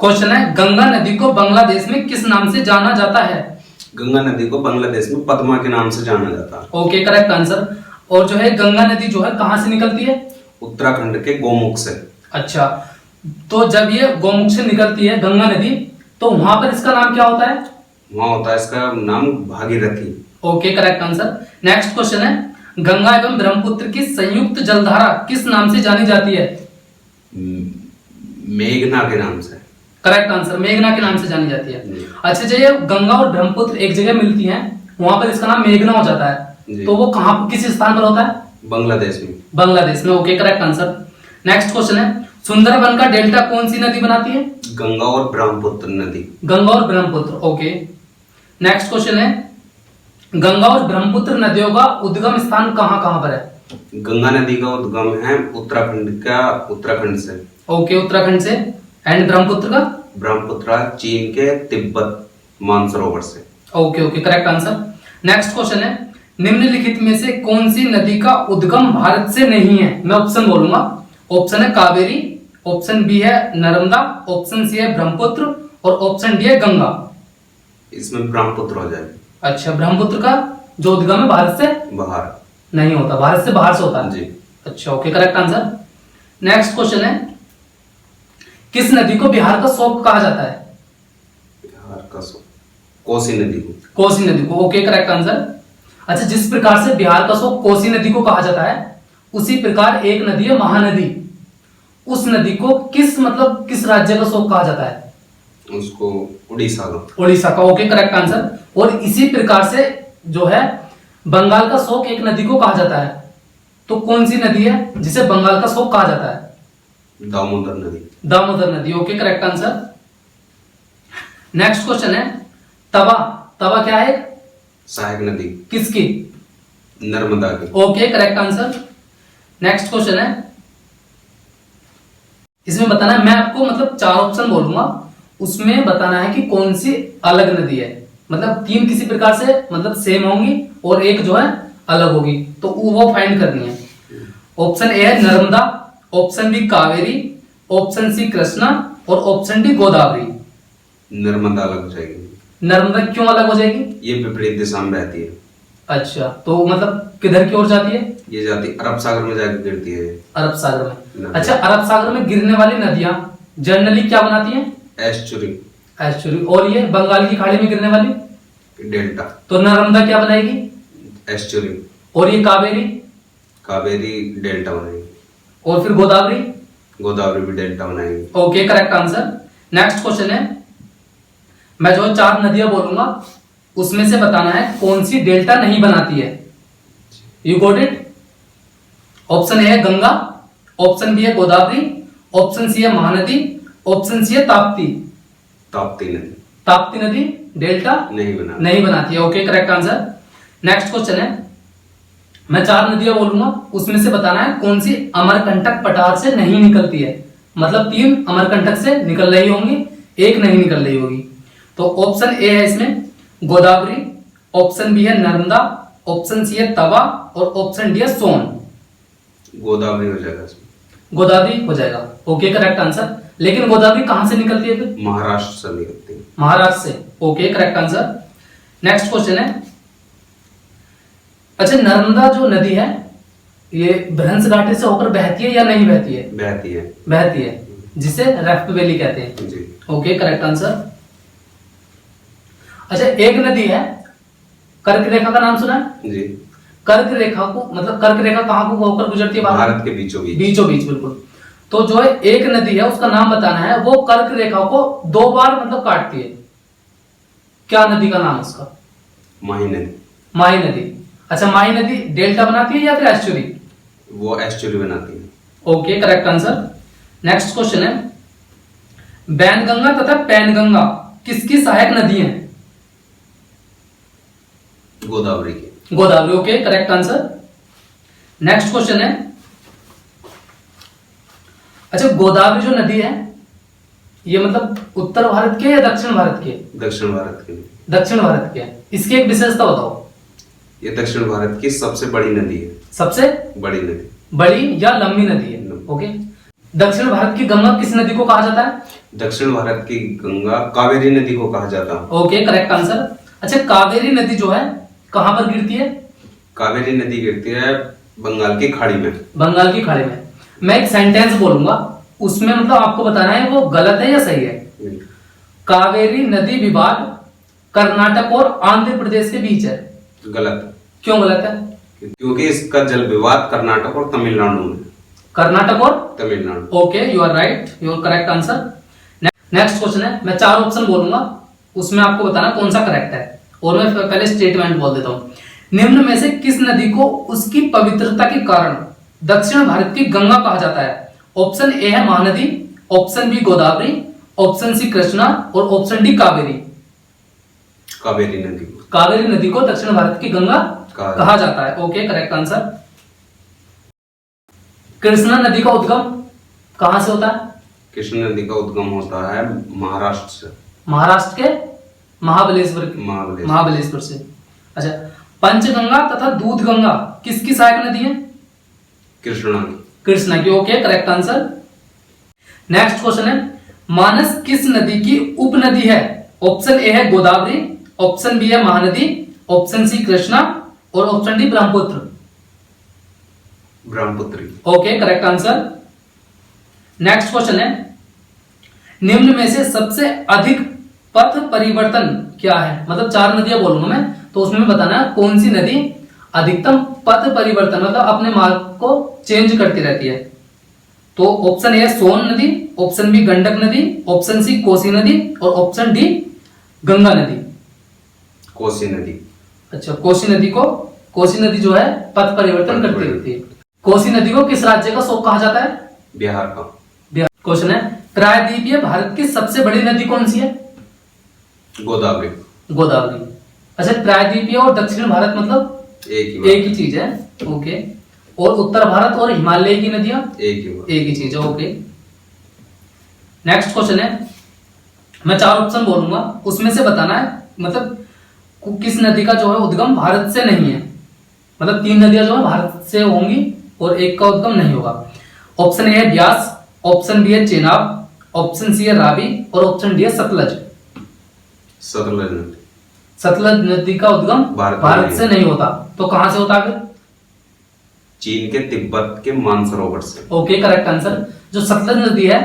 Question है, गंगा नदी को बांग्लादेश में किस नाम से जाना जाता है? गंगा नदी को बांग्लादेश में पद्मा के नाम से जाना जाता है। Okay, correct answer. और जो है गंगा नदी जो है कहां से निकलती है? उत्तराखंड के गोमुख से। अच्छा, तो जब ये गोमुख से निकलती है गंगा नदी, तो वहां पर इसका नाम क्या होता है? वहां होता है इसका नाम Bhagirathi. Okay, correct answer. Next question है, गंगा एवं ब्रह्मपुत्र की संयुक्त जलधारा किस नाम से जानी जाती है? मेघना के नाम से। करेक्ट आंसर, मेघना के नाम से जानी जाती है। अच्छा, जब ये गंगा और ब्रह्मपुत्र एक जगह मिलती हैं, वहां पर इसका नाम मेघना हो जाता है, तो वो कहां, किस स्थान पर होता है? बांग्लादेश में। बांग्लादेश में। Okay, correct answer. Next question है, सुंदरबन का डेल्टा कौन सी नदी बनाती है? गंगा और ब्रह्मपुत्र नदी। गंगा और ब्रह्मपुत्र। ओके। नेक्स्ट क्वेश्चन है, गंगा और ब्रह्मपुत्र नदियों का उद्गम स्थान कहां कहां पर है? गंगा नदी का उद्गम है उत्तराखंड से। ओके, उत्तराखंड से। एंड ब्रह्मपुत्र का? ब्रह्मपुत्र चीन के तिब्बत मानसरोवर से। Okay okay, correct answer. Next question है, निम्नलिखित में से कौन सी नदी का उद्गम भारत से नहीं है? मैं ऑप्शन बोलूंगा। ऑप्शन है कावेरी, ऑप्शन बी है नर्मदा, ऑप्शन सी है ब्रह्मपुत्र और ऑप्शन डी है गंगा। इसमें ब्रह्मपुत्र हो जाएगा। अच्छा, ब्रह्मपुत्र का जो उद्गम है भारत से बाहर नहीं होता, भारत से बाहर से होता है जी। अच्छा, okay, correct answer. Next question है, किस नदी को बिहार का शोक कहा जाता है? बिहार का शोक कोसी नदी को। कोसी नदी को। Okay, correct answer. अच्छा, जिस प्रकार से बिहार का शोक कोसी नदी को कहा जाता है, उसी प्रकार एक नदी है महानदी, उस नदी को किस राज्य का शोक कहा जाता है? उसको उड़ीसा का। उड़ीसा का। Okay, correct answer. और इसी प्रकार से जो है बंगाल का शोक एक नदी को कहा जाता है, तो कौन सी नदी है जिसे बंगाल का शोक कहा जाता है? दामोदर नदी। दामोदर नदी। Okay, correct answer. Next question है, तवा तवा क्या है? सहायक नदी। किसकी? नर्मदा की। Okay, correct answer. Next question है, इसमें बताना है, मैं आपको चार ऑप्शन बोलूंगा, उसमें बताना है कि कौन सी अलग नदी है। तीन किसी प्रकार से सेम होंगी और एक जो है अलग होगी, तो वो फाइंड करनी है। ऑप्शन ए है Narmada, option B Kaveri, option C Krishna और ऑप्शन डी गोदावरी। नर्मदा अलग हो जाएगी। नर्मदा क्यों अलग हो जाएगी? ये विपरीत दिशा में बहती है। अच्छा, तो किधर की ओर जाती है? ये जाती अरब सागर में जाकर गिरती है। अरब सागर में। अच्छा, अरब सागर में गिरने वाली नदियां जनरली क्या बनाती हैं? एस्चुरी। एस्चुरी। और ये बंगाल की खाड़ी में गिरने वाली? डेल्टा। तो नर्मदा क्या बनाएगी? एस्चुरी। और ये कावेरी? कावेरी डेल्टा बनाएगी। और फिर गोदावरी? गोदावरी भी डेल्टा बनाएगी। Okay, correct answer. Next question है, मैं जो चार नदियां बोलूंगा उसमें से बताना है कौन सी डेल्टा नहीं बनाती है। You got it? Option A है गंगा, ऑप्शन बी है गोदावरी, ऑप्शन सी है महानदी, ऑप्शन सी है ताप्ती। ताप्ती नदी। ताप्ती नदी डेल्टा नहीं बनाती है। Okay, correct answer. Next question है, मैं चार नदियां बोलूंगा, उसमें से बताना है कौन सी अमरकंटक पठार से नहीं निकलती है। तीन अमरकंटक से निकल रही होंगी, एक नहीं निकल रही होगी। तो ऑप्शन ए है इसमें गोदावरी, ऑप्शन बी है नर्मदा, ऑप्शन सी है तवा और ऑप्शन डी है सोन। गोदावरी हो जाएगा इसमें। गोदावरी हो जाएगा। Okay, correct answer. लेकिन गोदावरी कहां से निकलती है फिर? महाराष्ट्र से निकलती है। महाराष्ट्र से। Okay, correct answer. Next question है, अच्छा, नर्मदा जो नदी है ये भ्रंश घाटी से होकर बहती है या नहीं बहती है? बहती है, जिसे रेफ्ट वैली कहते हैं जी। Okay, correct answer. अच्छा, एक नदी है कर्क रेखा का नाम सुना है? जी। कर्क रेखा को कर्क रेखा कहां को होकर गुजरती है? भारत के बीचों बीच। बिल्कुल। तो जो है एक नदी है उसका नाम बताना है, वो कर्क रेखा को दो बार काटती है। क्या नदी का नाम है उसका? माही नदी। माही नदी। अच्छा, माही नदी डेल्टा बनाती है या फिर एस्चुरी? वो एस्चुरी बनाती है। Okay, correct answer. Next question है, बैनगंगा तथा पैनगंगा किसकी सहायक नदी है? गोदावरी की। Godavari. Okay, correct answer. Next question है, अच्छा, गोदावरी जो नदी है ये उत्तर भारत के या दक्षिण भारत के? दक्षिण भारत के। दक्षिण भारत के। इसकी एक विशेषता बताओ। ये दक्षिण भारत की सबसे बड़ी नदी है। सबसे बड़ी नदी। बड़ी या लंबी नदी है। ओके, दक्षिण भारत की गंगा किस नदी को कहा जाता है? दक्षिण भारत की गंगा कावेरी नदी को कहा जाता है। Okay correct answer. अच्छा कावेरी नदी जो है कहां पर गिरती है? कावेरी नदी गिरती है बंगाल की खाड़ी में। बंगाल की खाड़ी में। मैं एक सेंटेंस बोलूंगा उसमें मतलब आपको बताना है वो गलत है या सही है। कावेरी नदी विवाद कर्नाटक और आंध्र प्रदेश के बीच है। गलत। क्यों गलत है? क्योंकि इसका जल विवाद कर्नाटक और तमिलनाडु में। कर्नाटक और Tamil Nadu. Okay you are right, you are correct answer. Next question है, मैं 4 ऑप्शन बोलूंगा उसमें आपको बताना कौन सा करेक्ट है। और मैं पहले स्टेटमेंट बोल देता हूं। निम्न में से किस नदी को उसकी पवित्रता के कारण दक्षिण भारत की गंगा कहा जाता है? ऑप्शन ए है Mahanadi, option B Godavari, option C Krishna और ऑप्शन डी कावेरी। कावेरी नदी। कावेरी नदी को दक्षिण भारत की गंगा कहा जाता है। Okay correct answer. कृष्णा नदी का उद्गम कहां से होता है? कृष्ण नदी का उद्गम होता है महाराष्ट्र से। महाराष्ट्र के महाबलेश्वर से। अच्छा पंचगंगा तथा दूध गंगा किसकी सहायक नदी है? कृष्णा की। कृष्णा की। Okay correct answer. Next question है, मानस किस नदी की उपनदी है? ऑप्शन ए है गोदावरी, ऑप्शन बी है महानदी, ऑप्शन सी कृष्णा और option D Brahmaputra. Brahmaputra. Okay correct answer. Next question है, निम्न में से सबसे अधिक पथ परिवर्तन क्या है? मतलब 4 नदियां बोलूंगा मैं तो उसमें बताना कौन सी नदी अधिकतम पथ परिवर्तन मतलब अपने मार्ग को चेंज करती रहती है। तो ऑप्शन ए सोन नदी, ऑप्शन बी गंडक नदी, ऑप्शन सी कोसी नदी और ऑप्शन डी गंगा नदी। कोसी नदी। अच्छा कोसी नदी जो है पथ परिवर्तन करती रहती है। कोसी नदी को किस राज्य का शोक कहा जाता है? बिहार का। बिहार। क्वेश्चन है, प्रायद्वीपीय भारत की सबसे बड़ी नदी कौन सी है? गोदावरी। गोदावरी। अच्छा प्रायद्वीपीय और दक्षिण भारत मतलब एक ही चीज है। ओके। और उत्तर भारत और हिमालय की नदियां एक ही चीज है। ओके। नेक्स्ट क्वेश्चन है, मैं 4 ऑप्शन बोलूंगा उसमें से बताना है मतलब किस नदी का जो है उद्गम भारत से नहीं है। मतलब 3 नदियां जो है भारत से होंगी और एक का उद्गम नहीं होगा। ऑप्शन ए है ब्यास, ऑप्शन बी है चेनाब, ऑप्शन सी है रावी और ऑप्शन डी है सतलज। सतलज नदी का उद्गम भारत से नहीं होता तो कहां से होता है? चीन के तिब्बत के मानसरोवर से। Okay correct answer. जो सतलज नदी है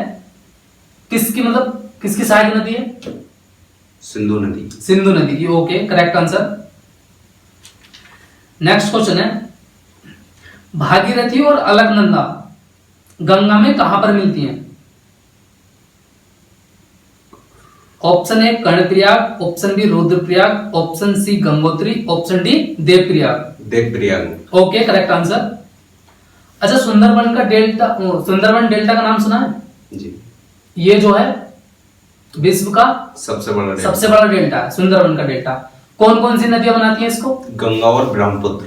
किसकी सहायक नदी है? सिंधु नदी। सिंधु नदी की। Okay correct answer. Next question है, भागीरथी और अलकनंदा गंगा में कहां पर मिलती हैं? Option A Karnaprayag, option B Rudraprayag, option C Gangotri, option D Devprayag. Okay correct answer. अच्छा सुंदरबन डेल्टा का नाम सुना है? जी। ये जो है विश्व का सबसे बड़ा डेल्टा है सुंदरबन का डेल्टा। कौन कौन सी नदियां बनाती हैं इसको? गंगा और ब्रह्मपुत्र।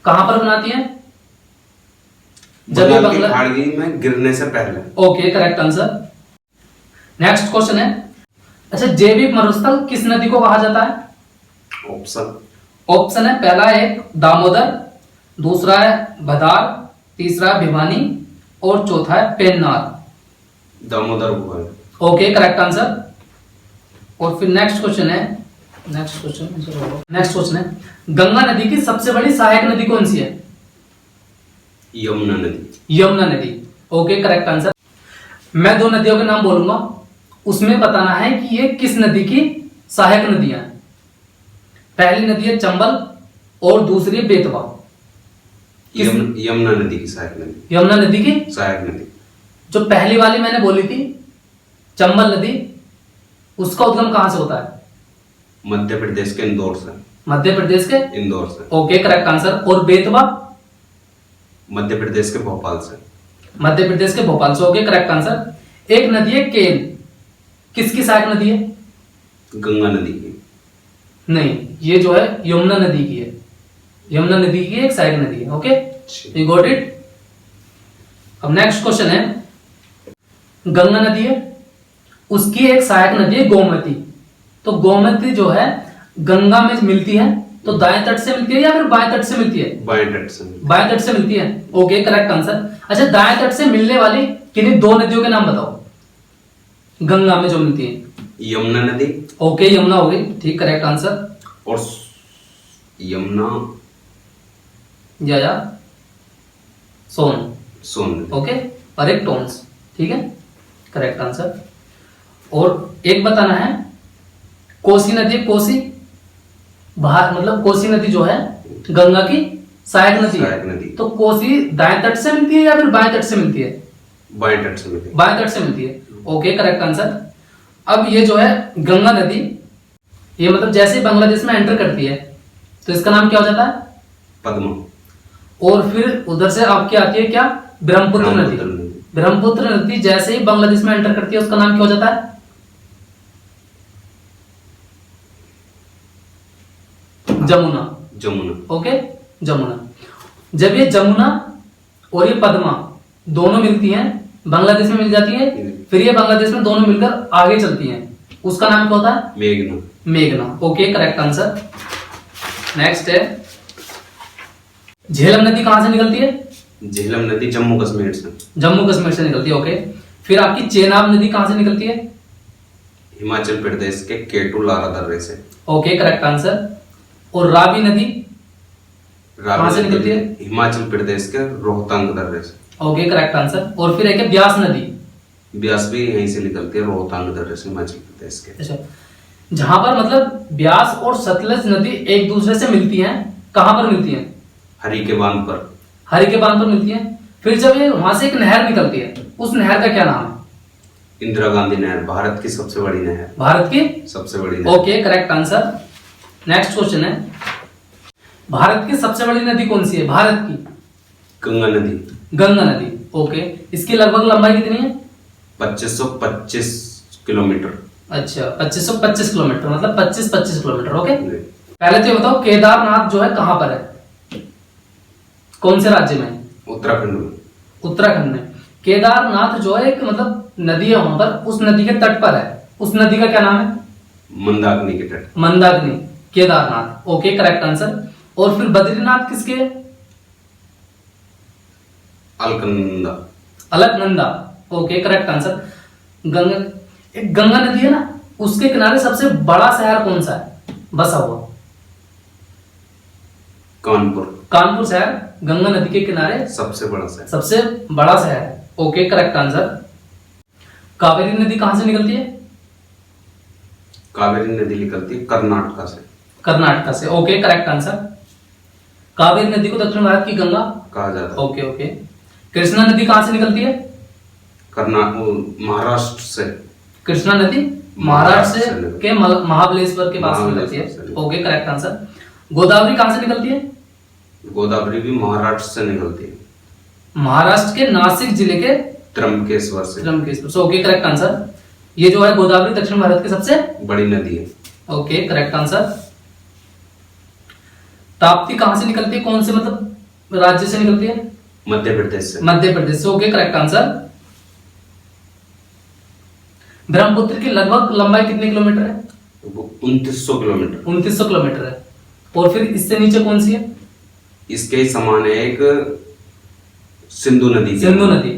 कहां पर बनाती हैं? बंगाल की खाड़ी में गिरने से पहले। Okay correct answer. Next question है, अच्छा जैविक मरुस्थल किस नदी को कहा जाता है? ऑप्शन है पहला है दामोदर, दूसरा है भदार, तीसरा है भिवानी और चौथा है पेन्नार। दामोदर हुआ है। Okay correct answer. और फिर नेक्स्ट क्वेश्चन है गंगा नदी की सबसे बड़ी सहायक नदी कौन सी है? यमुना नदी। Okay correct answer. मैं 2 नदियों के नाम बोलूंगा उसमें बताना है कि ये किस नदी की सहायक नदियां हैं। पहली नदी है चंबल और दूसरी है बेतवा। यमुना नदी की सहायक नदी। यमुना नदी की सहायक नदी। जो पहली वाली मैंने बोली थी चंबल नदी, उसका उद्गम कहां से होता है? मध्य प्रदेश के इंदौर से। Okay correct answer. और बेतवा? मध्य प्रदेश के भोपाल से। Okay correct answer. एक नदी है केन, किसकी सहायक नदी है? गंगा नदी की। नहीं, ये जो है यमुना नदी की है। यमुना नदी की एक सहायक नदी है। Okay you got it. अब नेक्स्ट क्वेश्चन है, गंगा नदी है उसकी एक सहायक नदी है गोमती। तो गोमती जो है गंगा में मिलती है तो दाएं तट से मिलती है या फिर बाएं तट से मिलती है? बाएं तट से मिलती है। Okay correct answer. अच्छा दाएं तट से मिलने वाली किन्हीं 2 नदियों के नाम बताओ। गंगा में जो मिलती है? यमुना नदी। ओके, यमुना हो गई, ठीक, करेक्ट आंसर। और यमुना या सोन। सोन नदी। ओके, और एक टोन्स, ठीक है, करेक्ट आंसर। और एक बताना है, कोसी नदी, कोसी बाहर मतलब कोसी नदी जो है गंगा की सहायक नदी सहायक है। नदी। तो कोसी दाएं तट से मिलती है या फिर बाएं तट से मिलती है? बाएं तट से मिलती है। बाएं तट से मिलती है, ओके, करेक्ट आंसर। अब ये जो है गंगा नदी, ये मतलब जैसे ही बांग्लादेश में एंटर करती है तो इसका नाम क्या हो जाता है? पद्मा। और फिर उधर से आपकी आती है क्या? ब्रह्मपुत्र नदी। ब्रह्मपुत्र नदी जैसे ही बांग्लादेश में एंटर करती है उसका नाम क्या हो जाता है? जमुना। जमुना। ओके, जमुना। जब ये जमुना और ये पद्मा दोनों मिलती हैं, बांग्लादेश में मिल जाती है, फिर ये बांग्लादेश में दोनों मिलकर आगे चलती हैं, उसका नाम क्या होता है? मेघना। मेघना, ओके, करेक्ट आंसर। नेक्स्ट है, झेलम नदी कहां से निकलती है? झेलम नदी जम्मू कश्मीर से। जम्मू कश्मीर से निकलती है, ओके। फिर आपकी चेनाब नदी कहां से निकलती है? हिमाचल प्रदेश के केटू लारा दर्रे से। Okay, correct answer. और रावी नदी कहां से निकलती है? हिमाचल प्रदेश के रोहतांग दर्रे से। Okay, correct answer. और फिर है ब्यास नदी। ब्यास भी यहीं से निकलती है, रोहतांग दर्रे से, हिमाचल प्रदेश के। अच्छा, जहां पर मतलब ब्यास और सतलज नदी एक दूसरे से मिलती हैं, कहां पर मिलती हैं? हरी के बांध पर। हरी के बांध पर मिलती हैं। फिर जब ये वहां से एक नहर निकलती है, उस नहर का क्या नाम है? इंदिरा गांधी नहर, भारत की सबसे बड़ी नहर। भारत की सबसे बड़ी नहर। Okay, correct answer. Next question है, भारत की सबसे बड़ी नदी कौन सी है? भारत की गंगा नदी। गंगा नदी, ओके। इसकी लगभग लंबाई कितनी है? 2525 किलोमीटर। अच्छा, 2525 किलोमीटर, मतलब 25 किलोमीटर, ओके। पहले तो ये बताओ, केदारनाथ जो है कहां पर है? कौन से राज्य में? उत्तराखंड में। उत्तराखंड में। केदारनाथ जो है एक मतलब नदी है वहां पर, उस नदी के तट पर है, उस नदी का क्या नाम है? मंदाकिनी के तट। Mandakini, Kedarnath, okay, correct answer. और फिर बद्रीनाथ किसके? Alaknanda. Alaknanda, okay, correct answer. Ganga, एक गंगा नदी है ना, उसके किनारे सबसे बड़ा शहर कौन सा है बसा हुआ? कानपुर। कानपुर शहर गंगा नदी के किनारे सबसे बड़ा शहर। सबसे बड़ा शहर है, ओके, करेक्ट आंसर। कावेरी नदी कहां से निकलती है? कावेरी नदी निकलती है कर्नाटक से। कर्नाटक से, ओके, करेक्ट आंसर। कावेरी नदी को दक्षिण भारत की गंगा कहा जाता है। Okay, okay. कृष्णा नदी कहां से निकलती है? महाराष्ट्र से। कृष्णा नदी महाराष्ट्र से निकलती के महाबलेश्वर के पास निकलती है, ओके, करेक्ट आंसर। गोदावरी कहां से निकलती है? गोदावरी भी महाराष्ट्र से निकलती है। महाराष्ट्र के नासिक जिले के त्र्यंबकेश्वर से। त्र्यंबकेश्वर से, ओके, करेक्ट आंसर। ये जो है गोदावरी दक्षिण भारत की सबसे बड़ी नदी है, ओके, करेक्ट आंसर। ताप्ती कहां से निकलती है? कौन से मतलब राज्य से निकलती है? मध्य प्रदेश से। मध्य प्रदेश से, ओके, करेक्ट आंसर। ब्रह्मपुत्र की लगभग लंबाई कितने किलोमीटर है? 2900 किलोमीटर। 2900 किलोमीटर है। और फिर इससे नीचे कौन सी है? इसके ही समान है एक सिंधु नदी। सिंधु नदी,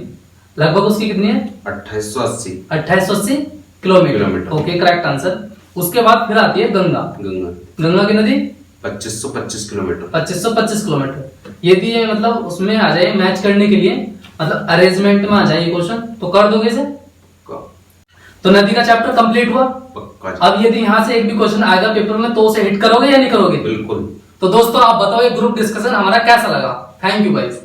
लगभग उसकी कितनी है? 2880। 2880 किलोमीटर, ओके, करेक्ट आंसर। उसके बाद फिर आती है गंगा। गंगा। गंगा की नदी 2525 किलोमीटर। 2525 किलोमीटर। यदि ये मतलब उसमें आ जाए मैच करने के लिए, मतलब अरेंजमेंट में आ जाए ये क्वेश्चन, तो कर दोगे इसे? तो नदी का चैप्टर कंप्लीट हुआ। पक्का। अब यदि यहाँ से एक भी क्वेश्चन आएगा पेपर में तो उसे हिट करोगे या नहीं करोगे? बिल्कुल। तो दोस्तों आप बताओ ये ग्रुप डिस्कशन हमारा कैसा लगा? Thank you guys.